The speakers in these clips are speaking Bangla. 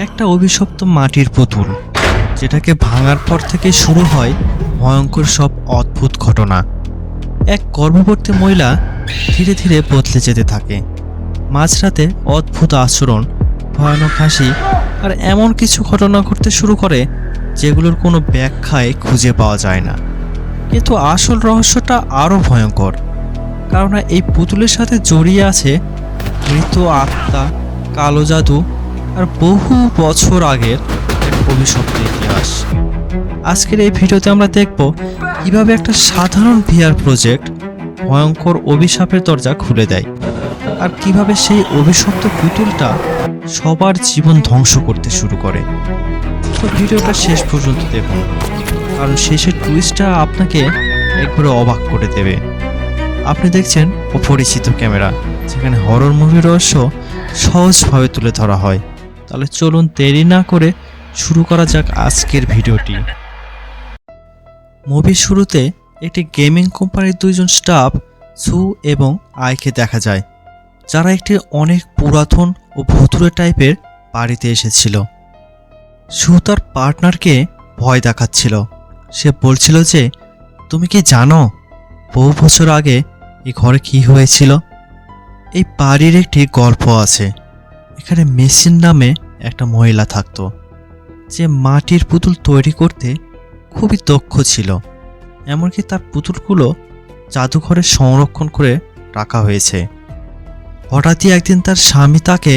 একটা অভিশপ্ত মাটির পুতুল, যেটাকে ভাঙার পর থেকে শুরু হয় ভয়ঙ্কর সব অদ্ভুত ঘটনা। এক গর্ভবতী মহিলা ধীরে ধীরে বদলে যেতে থাকে। মাঝরাতে অদ্ভুত আচরণ, ভয়ানক হাসি আর এমন কিছু ঘটনা ঘটতে শুরু করে যেগুলোর কোনো ব্যাখ্যায় খুঁজে পাওয়া যায় না। কিন্তু আসল রহস্যটা আরও ভয়ঙ্কর, কারণ এই পুতুলের সাথে জড়িয়ে আছে মৃত আত্মা, কালো জাদু আর বহু বছর আগের এক অভিশপ্ত ইতিহাস। আজকের এই ভিডিওতে আমরা দেখব কিভাবে একটা সাধারণ ভিআর প্রজেক্ট ভয়ঙ্কর অভিশাপের দরজা খুলে দেয়, আর কিভাবে সেই অভিশপ্ত পুতুলটা সবার জীবন ধ্বংস করতে শুরু করে। তো ভিডিওটা শেষ পর্যন্ত দেখুন, কারণ শেষের টুইস্টটা আপনাকে একবারে অবাক করে দেবে। আপনি দেখছেন অপরিচিত ক্যামেরা, যেখানে হরর মুভির রহস্য সহজভাবে তুলে ধরা হয়। তাহলে চলুন দেরি না করে শুরু করা যাক আজকের ভিডিওটি। মুভির শুরুতে একটি গেমিং কোম্পানির দুইজন স্টাফ সু এবং আইকে দেখা যায়, যারা একটি অনেক পুরাতন ও ভুতুড়ে টাইপের বাড়িতে এসেছিল। সু তার পার্টনারকে ভয় দেখাচ্ছিল। সে বলছিল যে, তুমি কি জানো বহু বছর আগে এই ঘরে কি হয়েছিল? এই বাড়ির একটি গল্প আছে। এখানে মেসিন নামে একটা মহিলা থাকতো, যে মাটির পুতুল তৈরি করতে খুবই দক্ষ ছিল। এমনকি তার পুতুলগুলো জাদুঘরে সংরক্ষণ করে রাখা হয়েছে। হঠাৎই একদিন তার স্বামী তাকে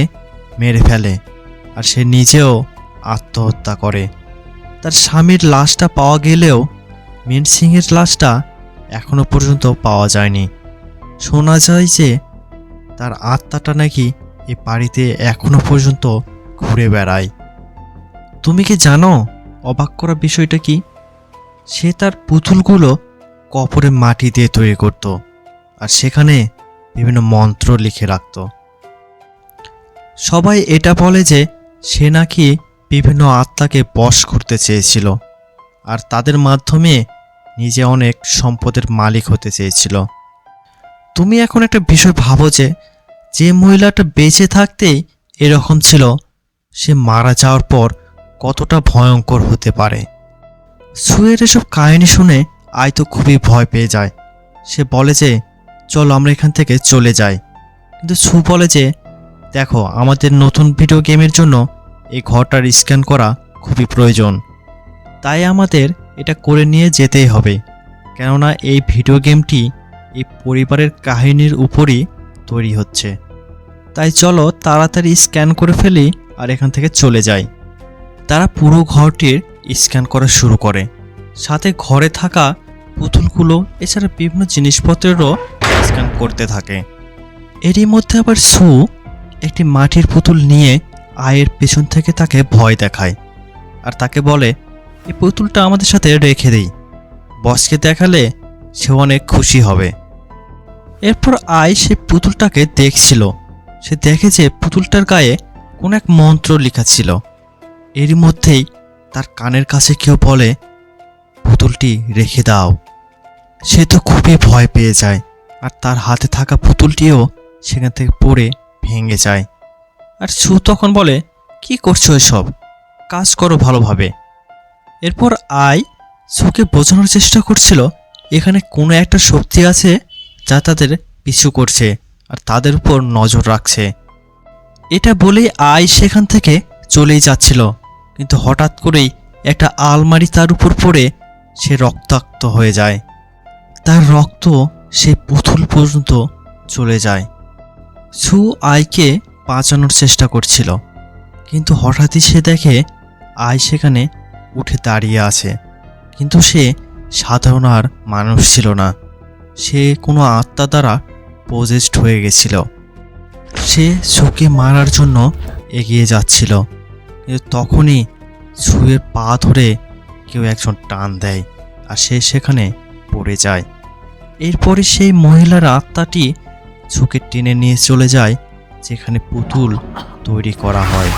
মেরে ফেলে, আর সে নিজেও আত্মহত্যা করে। তার স্বামীর লাশটা পাওয়া গেলেও মিন সিংয়ের লাশটা এখনো পর্যন্ত পাওয়া যায়নি। শোনা যায় যে তার আত্মাটা নাকি এই বাড়িতে এখনো পর্যন্ত ঘুরে বেড়ায়। তুমি কি জানো অবাক করা বিষয়টা কি? সে তার পুতুলগুলো কবরে মাটি দিয়ে তৈরি করত, আর সেখানে বিভিন্ন মন্ত্র লিখে রাখত। সবাই এটা বলে যে সে নাকি বিভিন্ন আত্মাকে বশ করতে চেয়েছিল, আর তাদের মাধ্যমে নিজে অনেক সম্পদের মালিক হতে চেয়েছিল। তুমি এখন একটা বিষয় ভাবো যে মহিলাটা বেঁচে থাকতেই এরকম ছিল, সে মারা যাওয়ার পর কতটা ভয়ঙ্কর হতে পারে। সুয়ের এসব কাহিনী শুনে আই তো খুবই ভয় পেয়ে যায়। সে বলে যে, চলো আমরা এখান থেকে চলে যাই। কিন্তু সু বলে যে, দেখো, আমাদের নতুন ভিডিও গেমের জন্য এই ঘরটার স্ক্যান করা খুবই প্রয়োজন, তাই আমাদের এটা করে নিয়ে যেতেই হবে। কেননা এই ভিডিও গেমটি এই পরিবারের কাহিনীর উপরই তৈরি হচ্ছে। তাই চলো তাড়াতাড়ি স্ক্যান করে ফেলি আর এখান থেকে চলে যাই। তারা পুরো ঘরটির স্ক্যান করা শুরু করে, সাথে ঘরে থাকা পুতুলগুলো এছাড়া বিভিন্ন জিনিসপত্রেরও স্ক্যান করতে থাকে। এরই মধ্যে আবার সু একটি মাটির পুতুল নিয়ে আয়ের পেছন থেকে তাকে ভয় দেখায়, আর তাকে বলে, এই পুতুলটা আমাদের সাথে রেখে দেই, বসকে দেখালে সে অনেক খুশি হবে। এরপর আয় সে পুতুলটাকে দেখছিল। সে দেখে যে পুতুলটার গায়ে কোন এক মন্ত্র লেখা ছিল। এরই মধ্যেই তার কানের কাছে কেউ বলে, পুতুলটি রেখে দাও। সে তো খুবই ভয় পেয়ে যায়, আর তার হাতে থাকা পুতুলটিও সেখান থেকে পড়ে ভেঙে যায়। আর সু তখন বলে, কি করছো এসব, কাজ করো ভালোভাবে। এরপর আই সুকে বোঝানোর চেষ্টা করছিল এখানে কোনো একটা শক্তি আছে যা তাদের পিছু করছে আর তাদের উপর নজর রাখছে। এটা বলেই আই সেখান থেকে চলেই যাচ্ছিল, কিন্তু হঠাৎ করেই একটা আলমারি তার উপর পড়ে সে রক্তাক্ত হয়ে যায়। তার রক্ত সে পুতুল পর্যন্ত চলে যায়। সু আইকে বাঁচানোর চেষ্টা করছিল, কিন্তু হঠাৎই সে দেখে আই সেখানে উঠে দাঁড়িয়ে আছে। কিন্তু সে সাধারণ আর মানুষ ছিল না, সে কোনো আত্মা দ্বারা পজেসড হয়ে গেছিল। সে সুকে মারার জন্য এগিয়ে যাচ্ছিল, কিন্তু তখনই সুয়ের পা ধরে কেউ একজন টান দেয়, আর সে সেখানে পড়ে যায়। এরপরে সেই মহিলার আত্মাটি সুকে টেনে নিয়ে চলে যায় যেখানে পুতুল তৈরি করা হয়।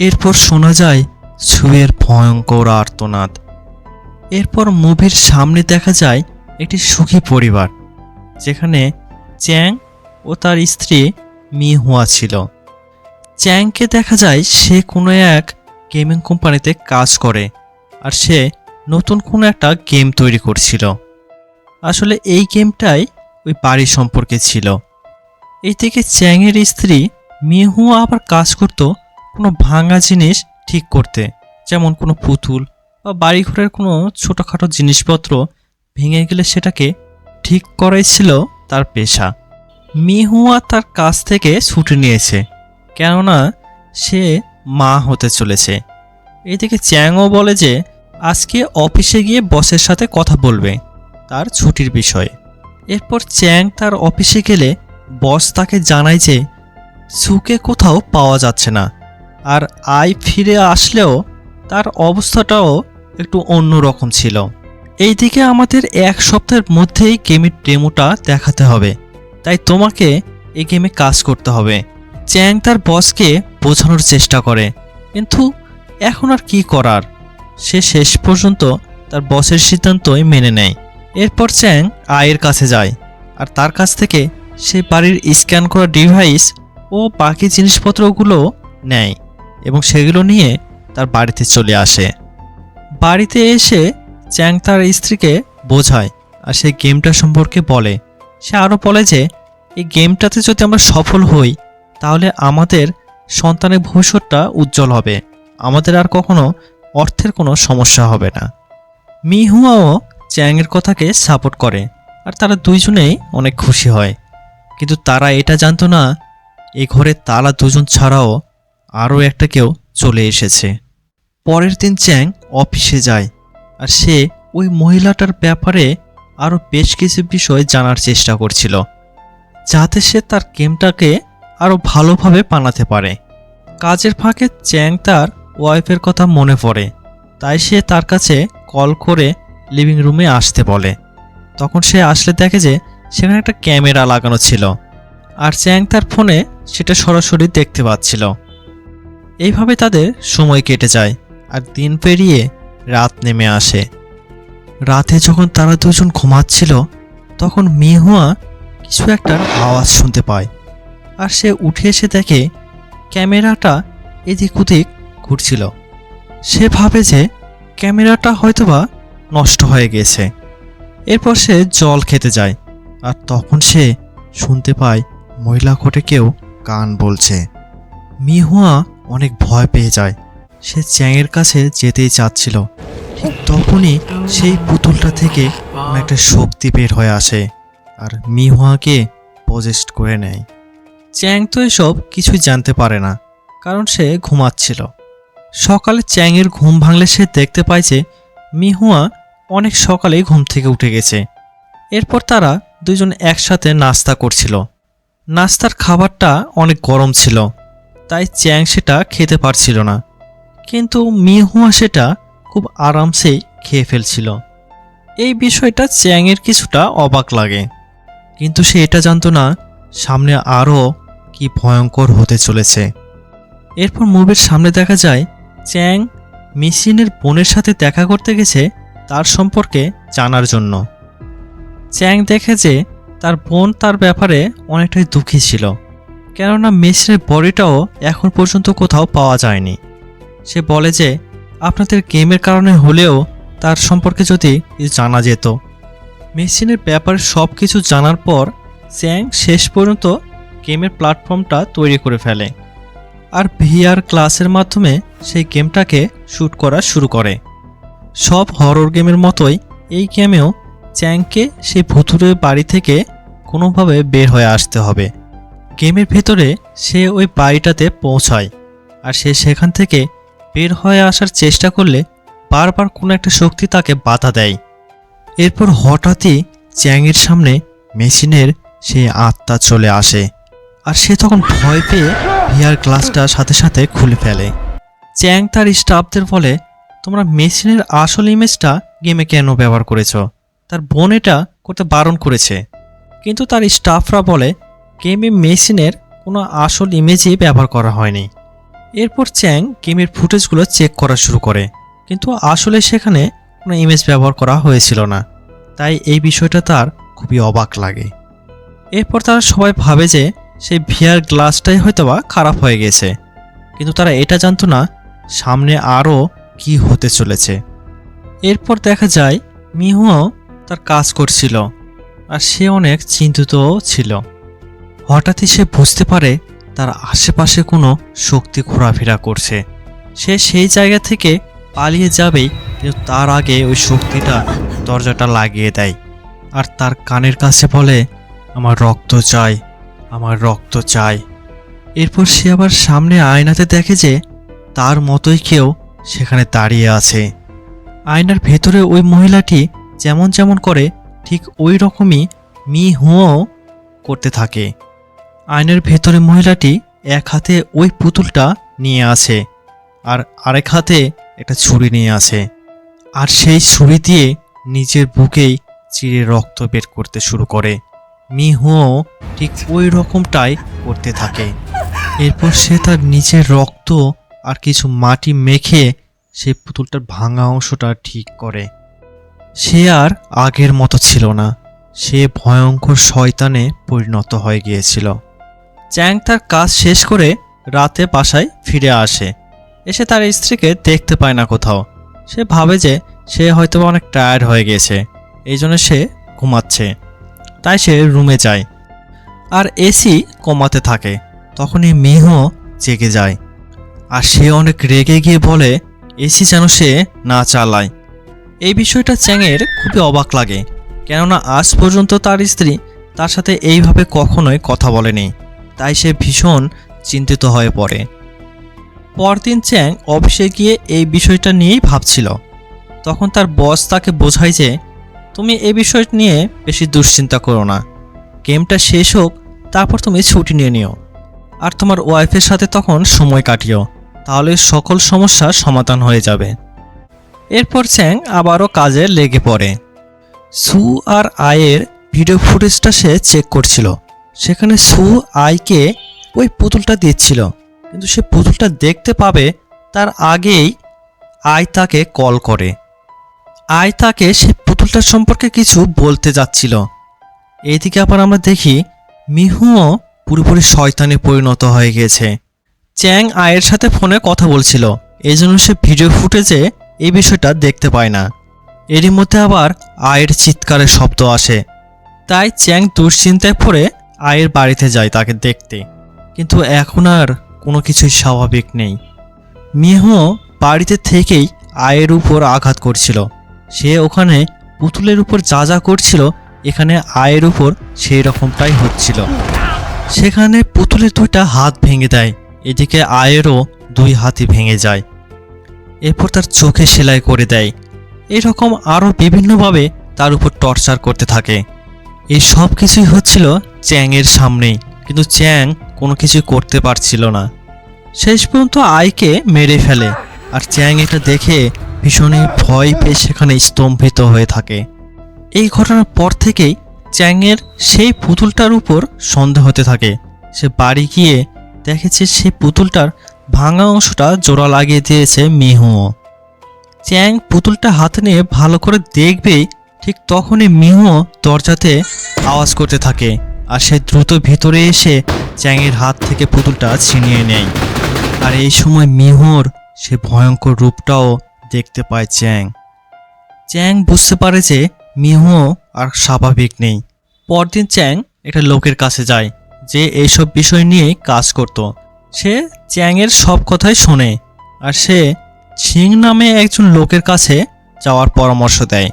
এরপর শোনা যায় সুয়ের ভয়ঙ্কর আর্তনাদ। এরপর মুভির সামনে দেখা যায় একটি সুখী পরিবার, যেখানে চ্যাং ও তার স্ত্রী মি হুয়া ছিল। চ্যাংকে দেখা যায় সে কোনো এক গেমিং কোম্পানিতে কাজ করে, আর সে নতুন কোনো একটা গেম তৈরি করছিল। আসলে এই গেমটাই ওই বাড়ি সম্পর্কে ছিল। এইদিকে চ্যাংয়ের স্ত্রী মিহুয়া আবার কাজ করত কোনো ভাঙা জিনিস ঠিক করতে, যেমন কোনো পুতুল বা বাড়িঘরের কোনো ছোটোখাটো জিনিসপত্র ভেঙে গেলে সেটাকে ঠিক করাই ছিল তার পেশা। মিহুয়া তার কাজ থেকে ছুটি নিয়েছে, কেননা সে মা হতে চলেছে। এদিকে চ্যাংও বলে যে আজকে অফিসে গিয়ে বসের সাথে কথা বলবে তার ছুটির বিষয়ে। এরপর চ্যাং তার অফিসে গেলে বস তাকে জানায় যে সুকে কোথাও পাওয়া যাচ্ছে না, আর আই ফিরে আসলেও তার অবস্থাটাও একটু অন্যরকম ছিল। এইদিকে আমাদের এক সপ্তাহের মধ্যেই গেমের ডেমোটা দেখাতে হবে, তাই তোমাকে এই গেমে কাজ করতে হবে। চ্যাং তার বসকে বোঝানোর চেষ্টা করে, কিন্তু এখন আর কি করার, সে শেষ পর্যন্ত তার বসের সিদ্ধান্তই মেনে নেয়। এরপর চ্যাং আয়ের কাছে যায়, আর তার কাছ থেকে সে বাড়ির স্ক্যান করা ডিভাইস ও বাকি জিনিসপত্রগুলো নেয় এবং সেগুলো নিয়ে তার বাড়িতে চলে আসে। বাড়িতে এসে চ্যাং তার স্ত্রীকে বোঝায় আর সেই গেমটা সম্পর্কে বলে। সে আরও বলে যে এই গেমটাতে যদি আমরা সফল হই তাহলে আমাদের সন্তানের ভবিষ্যৎটা উজ্জ্বল হবে, আমাদের আর কখনো অর্থের কোনো সমস্যা হবে না। মিহুয়াও চ্যাংয়ের কথাকে সাপোর্ট করে, আর তারা দুইজনেই অনেক খুশি হয়। কিন্তু তারা এটা জানতো না এই ঘরে তারা দুজন ছাড়াও আরও একটা কেউ চলে এসেছে। পরের দিন চ্যাং অফিসে যায়, আর সে ওই মহিলাটার ব্যাপারে আরও বেশ কিছু বিষয় জানার চেষ্টা করছিল, যাতে সে তার গেমটাকে আরও ভালোভাবে বানাতে পারে। কাজের ফাঁকে চ্যাং তার ওয়াইফের কথা মনে পড়ে, তাই সে তার কাছে কল করে লিভিং রুমে আসতে বলে। তখন সে আসলে দেখে যে সেখানে একটা ক্যামেরা লাগানো ছিল, আর চ্যাং তার ফোনে সেটা সরাসরি দেখতে পাচ্ছিল। এইভাবে তাদের সময় কেটে যায়, আর দিন পেরিয়ে রাত নেমে আসে। রাতে যখন তারা দুজন ঘুমাচ্ছিল তখন মিহুয়া কিছু একটা আওয়াজ শুনতে পায়, আর সে উঠে এসে দেখে ক্যামেরাটা এদিক ওদিক ঘুরছিল। সে ভাবে যে ক্যামেরাটা হয়তোবা নষ্ট হয়ে গেছে। এরপর সে জল খেতে যায়, আর তখন সে শুনতে পায় মহিলা কোঠে কেউ গান বলছে। মিহুয়া অনেক ভয় পেয়ে যায়, সে চ্যাংয়ের কাছে যেতেই চাচ্ছিল, ঠিক তখনই সেই পুতুলটা থেকে একটা শক্তি বের হয়ে আসে আর মিহুয়াকে পজেস্ট করে নেয়। চ্যাং তো এসব কিছুই জানতে পারে না, কারণ সে ঘুমাচ্ছিল। সকালে চ্যাংয়ের ঘুম ভাঙলে সে দেখতে পায় যে মিহুয়া অনেক সকালেই ঘুম থেকে উঠে গেছে। এরপর তারা দুজন একসাথে নাস্তা করছিল। নাস্তার খাবারটা অনেক গরম ছিল, তাই চ্যাং সেটা খেতে পারছিল না, কিন্তু মিহুয়া সেটা খুব আরামসেই খেয়ে ফেলছিল। এই বিষয়টা চ্যাংয়ের কিছুটা অবাক লাগে, কিন্তু সে এটা জানতো না সামনে আরও কি ভয়ঙ্কর হতে চলেছে। এরপর মুভির সামনে দেখা যায় চ্যাং মেশিনের বোনের সাথে দেখা করতে গেছে তার সম্পর্কে জানার জন্য। চ্যাং দেখে যে তার বোন তার ব্যাপারে অনেকটাই দুঃখী ছিল, কেননা মেশিনের বডিটাও এখন পর্যন্ত কোথাও পাওয়া যায়নি। সে বলে যে আপনাদের গেমের কারণে হলেও তার সম্পর্কে যদি জানা যেত। মেশিনের ব্যাপারে সব কিছু জানার পর চ্যাং শেষ পর্যন্ত গেমের প্ল্যাটফর্মটা তৈরি করে ফেলে, আর ভিআর ক্লাসের মাধ্যমে সেই গেমটাকে শ্যুট করা শুরু করে। সব হরর গেমের মতোই এই গেমেও চ্যাংকে সেই ভুতুড়ে বাড়ি থেকে কোনোভাবে বের হয়ে আসতে হবে। গেমের ভেতরে সে ওই বাড়িটাতে পৌঁছায়, আর সে সেখান থেকে বের হয়ে আসার চেষ্টা করলে বারবার কোনো একটা শক্তি তাকে বাধা দেয়। এরপর হঠাৎই চ্যাংয়ের সামনে মেশিনের সেই আত্মা চলে আসে, আর সে তখন ভয় পেয়ে ভিআর গ্লাসটা সাথে সাথে খুলে ফেলে। চ্যাং তার স্টাফদের বলে, তোমরা মেশিনের আসল ইমেজটা গেমে কেন ব্যবহার করেছ? তার বোন এটা করতে বারণ করেছে। কিন্তু তার স্টাফরা বলে গেমে মেশিনের কোনো আসল ইমেজই ব্যবহার করা হয়নি। এরপর চ্যাং গেমের ফুটেজগুলো চেক করা শুরু করে, কিন্তু আসলে সেখানে কোনো ইমেজ ব্যবহার করা হয়েছিল না। তাই এই বিষয়টা তার খুবই অবাক লাগে। এরপর তারা সবাই ভাবে যে সেই ভিআর গ্লাসটাই হয়তোবা খারাপ হয়ে গেছে, কিন্তু তারা এটা জানতো না সামনে আরও কি হতে চলেছে। এরপর দেখা যায় মিহুও তার কাজ করছিল, আর সে অনেক চিন্তিতও ছিল। হঠাৎই সে বুঝতে পারে তার আশেপাশে কোনো শক্তি ঘোরাফেরা করছে। সে সেই জায়গা থেকে পালিয়ে যাবেই, কিন্তু তার আগে ওই শক্তিটা দরজাটা লাগিয়ে দেয় আর তার কানের কাছে বলে, আমার রক্ত চাই, আমার রক্ত চাই। এরপর সে আবার সামনে আয়নাতে দেখে যে তার মতোই কেউ সেখানে দাঁড়িয়ে আছে। আয়নার ভেতরে ওই মহিলাটি যেমন যেমন করে ঠিক ওই রকমই মিহুও করতে থাকে। আয়নার ভেতরে মহিলাটি এক হাতে ওই পুতুলটা নিয়ে আছে আর আরেক হাতে একটা ছুরি নিয়ে আছে, আর সেই ছুরি দিয়ে নিজের বুকেই চিরে রক্ত বের করতে শুরু করে। মিহুও ঠিক ওই রকমটাই করতে থাকে। এরপর সে তার নিজের রক্ত আর কিছু মাটি মেখে সেই পুতুলটার ভাঙা অংশটা ঠিক করে। সে আর আগের মতো ছিল না, সে ভয়ঙ্কর শয়তানে পরিণত হয়ে গিয়েছিল। চ্যাং তার কাজ শেষ করে রাতে বাসায় ফিরে আসে। এসে তার স্ত্রীকে দেখতে পায় না কোথাও। সে ভাবে যে সে হয়তো অনেক টায়ার্ড হয়ে গেছে, এই জন্য সে ঘুমাচ্ছে। তাই সে রুমে যায় আর এসি কমাতে থাকে। তখনই মিহু জেগে যায় আর সে অনেক রেগে গিয়ে বলে এসি যেন সে না চালায়। এই বিষয়টা চ্যাংয়ের খুবই অবাক লাগে, কেননা আজ পর্যন্ত তার স্ত্রী তার সাথে এইভাবে কখনোই কথা বলেনি। তাই সে ভীষণ চিন্তিত হয়ে পড়ে। পরদিন চ্যাং অফিসে গিয়ে এই বিষয়টা নিয়েই ভাবছিল। তখন তার বস তাকে বোঝায় যে তুমি এই বিষয় নিয়ে বেশি দুশ্চিন্তা করো না, গেমটা শেষ হোক তারপর তুমি ছুটি নিয়ে নিও আর তোমার ওয়াইফের সাথে তখন সময় কাটিও, তাহলে সকল সমস্যার সমাধান হয়ে যাবে। এরপর চ্যাং আবারও কাজে লেগে পড়ে। সু আর আয়ের ভিডিও ফুটেজটা সে চেক করছিল। সেখানে সু আইকে ওই পুতুলটা দিচ্ছিল, কিন্তু সে পুতুলটা দেখতে পাবে তার আগেই আই তাকে কল করে। আই তাকে সে পুতুলটার সম্পর্কে কিছু বলতে যাচ্ছিল। এইদিকে আবার আমরা দেখি মিহুও পুরোপুরি শয়তানে পরিণত হয়ে গেছে। চ্যাং আয়ের সাথে ফোনে কথা বলছিল, এই জন্য সে ভিডিও ফুটেজে এই বিষয়টা দেখতে পায় না। এরই মধ্যে আবার আয়ের চিৎকারের শব্দ আসে। তাই চ্যাং দুশ্চিন্তায় পড়ে আয়ের বাড়িতে যায় তাকে দেখতে, কিন্তু এখন আর কোনো কিছুই স্বাভাবিক নেই। মিহুও বাড়িতে থেকেই আয়ের উপর আঘাত করছিল। সে ওখানে পুতুলের উপর যা যা করছিল, এখানে আয়ের উপর সেই রকমটাই হচ্ছিল। সেখানে পুতুলের দুইটা হাত ভেঙে দেয়, এদিকে আয়েরও দুই হাতই ভেঙে যায়। এরপর তার চোখে সেলাই করে দেয়। এরকম আরও বিভিন্নভাবে তার উপর টর্চার করতে থাকে। এই সব কিছুই হচ্ছিল চ্যাংয়ের সামনেই, কিন্তু চ্যাং কোনো কিছু করতে পারছিল না। শেষ পর্যন্ত আইকে মেরে ফেলে, আর চ্যাং এটা দেখে ভীষণই ভয় পেয়ে সেখানে স্তম্ভিত হয়ে থাকে। এই ঘটনার পর থেকেই চ্যাংয়ের সেই পুতুলটার উপর সন্দেহ হতে থাকে। সে বাড়ি গিয়ে দেখেছে সেই পুতুলটার ভাঙা অংশটা জোড়া লাগিয়ে দিয়েছে মিহুও। চ্যাং পুতুলটা হাতে নিয়ে ভালো করে দেখবেই ঠিক তখনই মিহুও দরজাতে আওয়াজ করতে থাকে, আর সে দ্রুত ভিতরে এসে চ্যাংয়ের হাত থেকে পুতুলটা ছিনিয়ে নেয়। আর এই সময় মিহুর সে ভয়ঙ্কর রূপটাও দেখতে পায় চ্যাং। চ্যাং বুঝতে পারে যে মিহুও আর স্বাভাবিক নেই। পরদিন চ্যাং একটা লোকের কাছে যায় যে এইসব বিষয় নিয়েই কাজ করত। সে চ্যাংয়ের সব কথাই শোনে, আর সে সিং নামে একজন লোকের কাছে যাওয়ার পরামর্শ দেয়।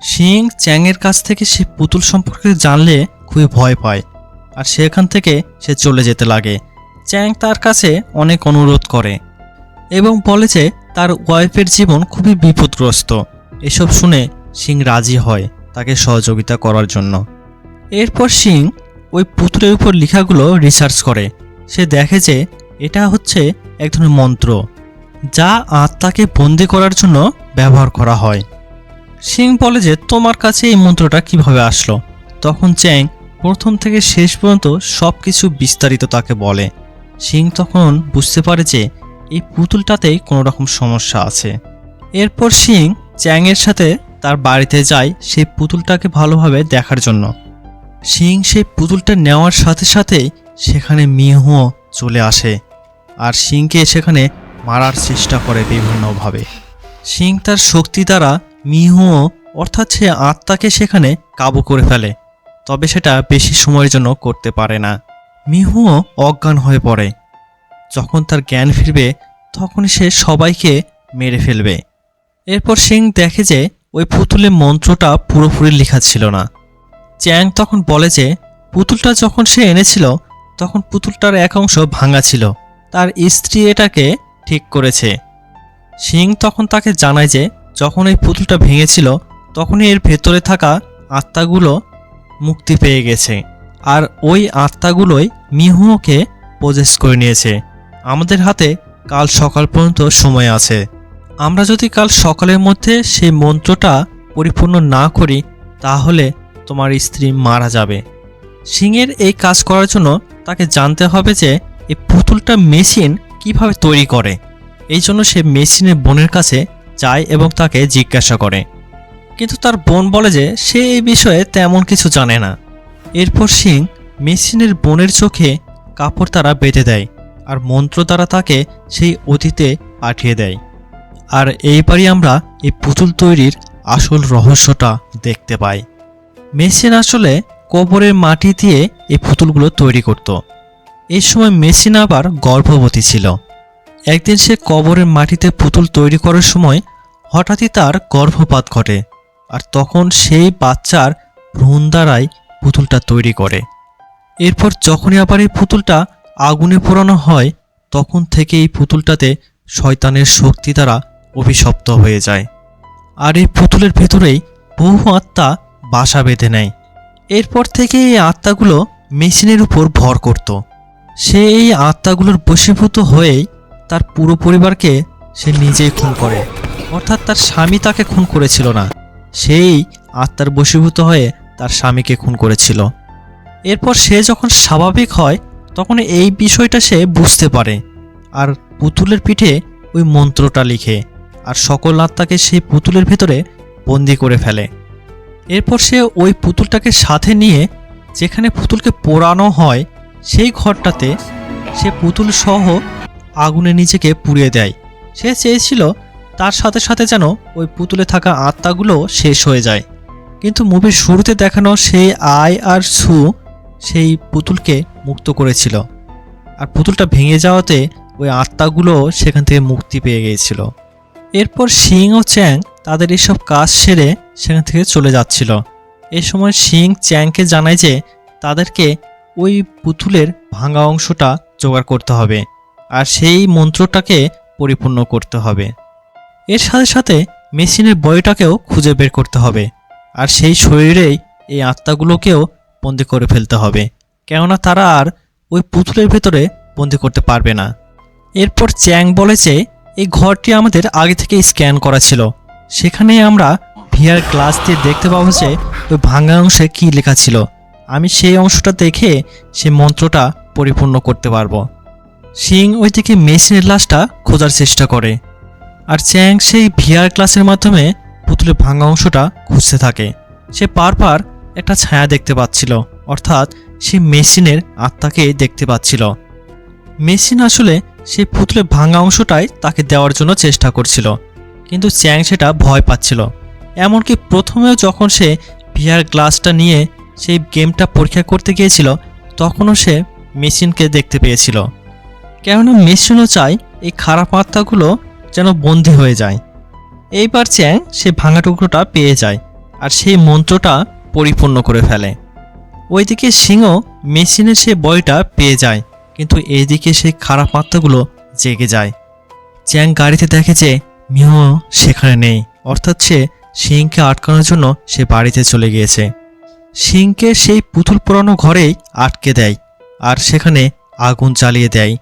সিং চ্যাংয়ের কাছ থেকে সে পুতুল সম্পর্কে জানলে খুবই ভয় পায়, আর সেখান থেকে সে চলে যেতে লাগে। চ্যাং তার কাছে অনেক অনুরোধ করে এবং বলে যে তার ওয়াইফের জীবন খুবই বিপদগ্রস্ত। এসব শুনে সিং রাজি হয় তাকে সহযোগিতা করার জন্য। এরপর সিং ওই পুতুলের উপর লেখাগুলো রিসার্চ করে। সে দেখে যে এটা হচ্ছে এক ধরনের মন্ত্র, যা আত্মাকে বন্দি করার জন্য ব্যবহার করা হয়। সিং বলে যে তোমার কাছে এই মন্ত্রটা কিভাবে আসলো? তখন চ্যাং প্রথম থেকে শেষ পর্যন্ত সব কিছু বিস্তারিত তাকে বলে। সিং তখন বুঝতে পারে যে এই পুতুলটাতেই কোনো রকম সমস্যা আছে। এরপর সিং চ্যাংয়ের সাথে তার বাড়িতে যায় সেই পুতুলটাকে ভালোভাবে দেখার জন্য। সিং সেই পুতুলটা নেওয়ার সাথে সাথেই সেখানে মিহুও চলে আসে আর সিংকে সেখানে মারার চেষ্টা করে বিভিন্নভাবে। সিং তার শক্তি দ্বারা মিহুও অর্থাৎ সে আত্মাকে সেখানে কাবু করে ফেলে, তবে সেটা বেশি সময়ের জন্য করতে পারে না। মিহুও অজ্ঞান হয়ে পড়ে। যখন তার জ্ঞান ফিরবে তখন সে সবাইকে মেরে ফেলবে। এরপর সিং দেখে যে ওই পুতুলে মন্ত্রটা পুরোপুরি লেখা ছিল না। চ্যাং তখন বলে যে পুতুলটা যখন সে এনেছিল তখন পুতুলটার এক অংশ ভাঙা ছিল, তার স্ত্রী এটাকে ঠিক করেছে। সিং তখন তাকে জানায় যে যখন এই পুতুলটা ভেঙেছিল তখনই এর ভেতরে থাকা আত্মাগুলো মুক্তি পেয়ে গেছে, আর ওই আত্মাগুলোই মিহুকে পজেস করে নিয়েছে। আমাদের হাতে কাল সকাল পর্যন্ত সময় আছে। আমরা যদি কাল সকালের মধ্যে সেই মন্ত্রটা পরিপূর্ণ না করি তাহলে তোমার স্ত্রী মারা যাবে। সিংয়ের এই কাজ করার জন্য তাকে জানতে হবে যে এই পুতুলটা মেশিন কিভাবে তৈরি করে। এই জন্য সে মেশিনের বোনের কাছে যায় এবং তাকে জিজ্ঞাসা করে, কিন্তু তার বোন বলে যে সে এই বিষয়ে তেমন কিছু জানে না। এরপর সিং মেশিনের বোনের চোখে কাপড় দ্বারা বেঁধে দেয় আর মন্ত্র দ্বারা তাকে সেই অতীতে পাঠিয়ে দেয়। আর এইবারই আমরা এই পুতুল তৈরির আসল রহস্যটা দেখতে পাই। মেশিন আসলে কবরের মাটি দিয়ে এই পুতুলগুলো তৈরি করত। এই সময় মেশিন আবার গর্ভবতী ছিল। একদিন সে কবরের মাটিতে পুতুল তৈরি করার সময় হঠাৎই তার গর্ভপাত ঘটে, আর তখন সেই বাচ্চার ভ্রূণ দ্বারাই পুতুলটা তৈরি করে। এরপর যখনই আবার এই পুতুলটা আগুনে পোড়ানো হয় তখন থেকে এই পুতুলটাতে শয়তানের শক্তি দ্বারা অভিশপ্ত হয়ে যায়, আর এই পুতুলের ভেতরেই বহু আত্মা বাসা বেঁধে নেয়। এরপর থেকে এই আত্মাগুলো মেশিনের উপর ভর করত। সে এই আত্মাগুলোর বশীভূত হয়েই তার পুরো পরিবারকে সে নিজেই খুন করে, অর্থাৎ তার স্বামী তাকে খুন করেছিল না, সেই আত্মার বশীভূত হয়ে তার স্বামীকে খুন করেছিল। এরপর সে যখন স্বাভাবিক হয় তখন এই বিষয়টা সে বুঝতে পারে, আর পুতুলের পিঠে ওই মন্ত্রটা লিখে আর সকল আত্মাকে সেই পুতুলের ভেতরে বন্দি করে ফেলে। এরপর সে ওই পুতুলটাকে সাথে নিয়ে যেখানে পুতুলকে পোড়ানো হয় সেই ঘরটাতে সে পুতুল সহ আগুনে নিজেকে পুড়িয়ে দেয়। সে চেয়েছিল তার সাথে সাথে যেন ওই পুতুলে থাকা আত্মাগুলো শেষ হয়ে যায়, কিন্তু মুভির শুরুতে দেখানো সেই আয় আর সু সেই পুতুলকে মুক্ত করেছিল, আর পুতুলটা ভেঙে যাওয়াতে ওই আত্মাগুলো সেখান থেকে মুক্তি পেয়ে গিয়েছিল। এরপর সিং ও চ্যাং তাদের এসব কাজ সেরে সেখান থেকে চলে যাচ্ছিল। এই সময় সিং চ্যাংকে জানায় যে তাদেরকে ওই পুতুলের ভাঙা অংশটা জোগাড় করতে হবে আর সেই মন্ত্রটাকে পরিপূর্ণ করতে হবে। এর সাথে সাথে মেশিনের বইটাকেও খুঁজে বের করতে হবে, আর সেই শরীরেই এই আত্মাগুলোকেও বন্দি করে ফেলতে হবে, কেননা তারা আর ওই পুতুলের ভেতরে বন্দি করতে পারবে না। এরপর চ্যাং বলেছে এই ঘরটি আমাদের আগে থেকে স্ক্যান করা ছিল, সেখানে আমরা ভিআর গ্লাস দিয়ে দেখতে পাবো যে ওই ভাঙা অংশে কী লেখা ছিল। আমি সেই অংশটা দেখে সেই মন্ত্রটা পরিপূর্ণ করতে পারবো। সিং ওইদিকে মেশিনের লাশটা খোঁজার চেষ্টা করে, আর চ্যাং সেই ভিআর গ্লাসের মাধ্যমে পুতুলের ভাঙা অংশটা খুঁজতে থাকে। সে বারবার একটা ছায়া দেখতে পাচ্ছিল, অর্থাৎ সে মেশিনের আত্মাকে দেখতে পাচ্ছিল। মেশিন আসলে সেই পুতুলের ভাঙা অংশটাই তাকে দেওয়ার জন্য চেষ্টা করছিল, কিন্তু চ্যাং সেটা ভয় পাচ্ছিল। এমনকি প্রথমেও যখন সে ভিআর গ্লাসটা নিয়ে সেই গেমটা পরীক্ষা করতে গিয়েছিল তখনও সে মেশিনকে দেখতে পেয়েছিল, কেননা মেশিনও চায় এই খারাপ আত্মাগুলো যেন বন্দী হয়ে যায়। এইবার চ্যাং সে ভাঙা টুকরোটা পেয়ে যায় আর সেই মন্ত্রটা পরিপূর্ণ করে ফেলে। ওইদিকে সিংও মেশিনের সে বইটা পেয়ে যায়, কিন্তু এইদিকে সেই খারাপ আত্মাগুলো জেগে যায়। চ্যাং গাড়িতে দেখে যে মিহু সেখানে নেই, অর্থাৎ সে সিংকে আটকানোর জন্য সে বাড়িতে চলে গিয়েছে। সিংকে সেই পুতুল পোড়ানো ঘরেই আটকে দেয় আর সেখানে আগুন জ্বালিয়ে দেয়।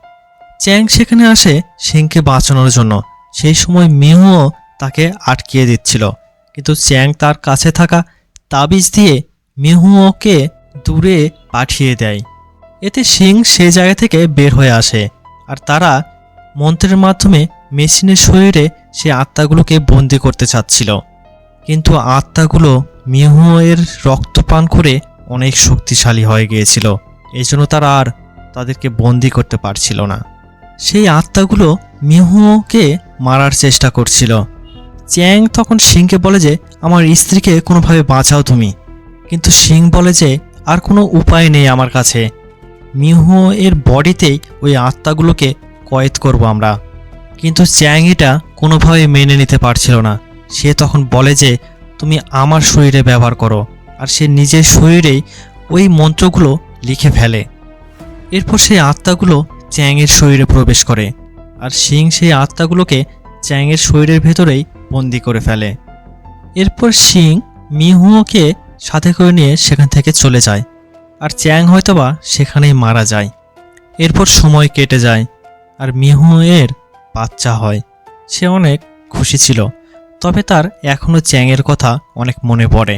চ্যাং সেখানে আসে সিংকে বাঁচানোর জন্য। সেই সময় মিহুও তাকে আটকিয়ে দিচ্ছিল, কিন্তু চ্যাং তার কাছে থাকা তাবিজ দিয়ে মিহুকে দূরে পাঠিয়ে দেয়। এতে সিং সেই জায়গা থেকে বের হয়ে আসে, আর তারা মন্ত্রের মাধ্যমে মেশিনের শরীরে সে আত্মাগুলোকে বন্দি করতে চাচ্ছিল, কিন্তু আত্মাগুলো মিহুয়ের রক্ত পান করে অনেক শক্তিশালী হয়ে গিয়েছিল। এই জন্য তারা আর তাদেরকে বন্দি করতে পারছিল না। সেই আত্মাগুলো মিহুকে মারার চেষ্টা করছিল। চ্যাং তখন সিংকে বলে যে আমার স্ত্রীকে কোনোভাবে বাঁচাও তুমি, কিন্তু সিং বলে যে আর কোনো উপায় নেই আমার কাছে, মিহু এর বডিতেই ওই আত্মাগুলোকে কয়েদ করব আমরা। কিন্তু চ্যাং এটা কোনোভাবে মেনে নিতে পারছিল না। সে তখন বলে যে তুমি আমার শরীরে ব্যবহার করো, আর সে নিজের শরীরেই ওই মন্ত্রগুলো লিখে ফেলে। এরপর সেই আত্মাগুলো চ্যাংয়ের শরীরে প্রবেশ করে, আর সিং সেই আত্মাগুলোকে চ্যাংয়ের শরীরের ভেতরেই বন্দি করে ফেলে। এরপর সিং মিহুকে সাথে করে নিয়ে সেখান থেকে চলে যায়, আর চ্যাং হয়তোবা সেখানেই মারা যায়। এরপর সময় কেটে যায়, আর মিহু এর বাচ্চা হয়। সে অনেক খুশি ছিল, তবে তার এখনও চ্যাংয়ের কথা অনেক মনে পড়ে।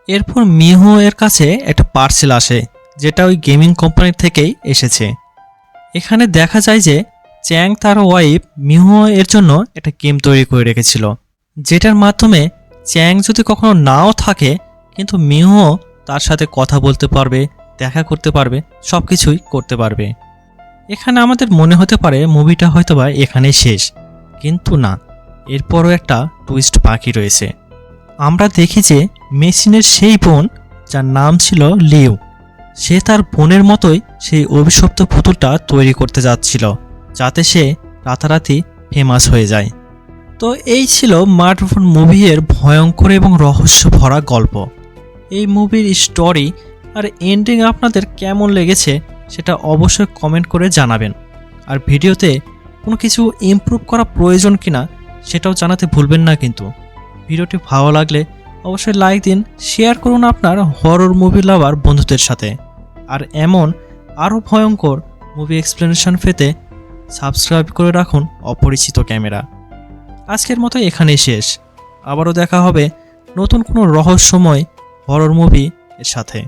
এরপর মিহু এর কাছে একটা পার্সেল আসে, যেটা ওই গেমিং কোম্পানি থেকেই এসেছে। এখানে দেখা যায় যে চ্যাং তার ওয়াইফ মিহু এর জন্য একটা গেম তৈরি করে রেখেছিল, যেটার মাধ্যমে চ্যাং যদি কখনো নাও থাকে কিন্তু মিহু তার সাথে কথা বলতে পারবে, দেখা করতে পারবে, সব কিছুই করতে পারবে। এখানে আমাদের মনে হতে পারে মুভিটা হয়তোবা এখানেই শেষ, কিন্তু না, এরপরও একটা টুইস্ট বাকি রয়েছে। আমরা দেখি যে মেশিনের সেই বোন, যার নাম ছিল লিউ, সে তার বোনের মতোই সেই অভিশপ্ত পুতুলটা তৈরি করতে যাচ্ছিল, যাতে সে রাতারাতি ফেমাস হয়ে যায়। তো এই ছিল মার্ভেল মুভি এর ভয়ঙ্কর এবং রহস্য ভরা গল্প। এই মুভির স্টোরি আর এন্ডিং আপনাদের কেমন লেগেছে সেটা অবশ্যই কমেন্ট করে জানাবেন। আর ভিডিওতে কোনো কিছু ইমপ্রুভ করা প্রয়োজন কিনা সেটাও জানাতে ভুলবেন না। কিন্তু ভিডিওটি ভালো লাগলে অবশ্যই লাইক দিন, শেয়ার করুন আপনার হরর মুভি লাভার বন্ধুদের সাথে। আর এমন আরও ভয়ঙ্কর মুভি এক্সপ্লেনেশন পেতে সাবস্ক্রাইব করে রাখুন অপরিচিত ক্যামেরা। আজকের মতো এখানেই শেষ, আবারও দেখা হবে নতুন কোনো রহস্যময় হরর মুভি এর সাথে।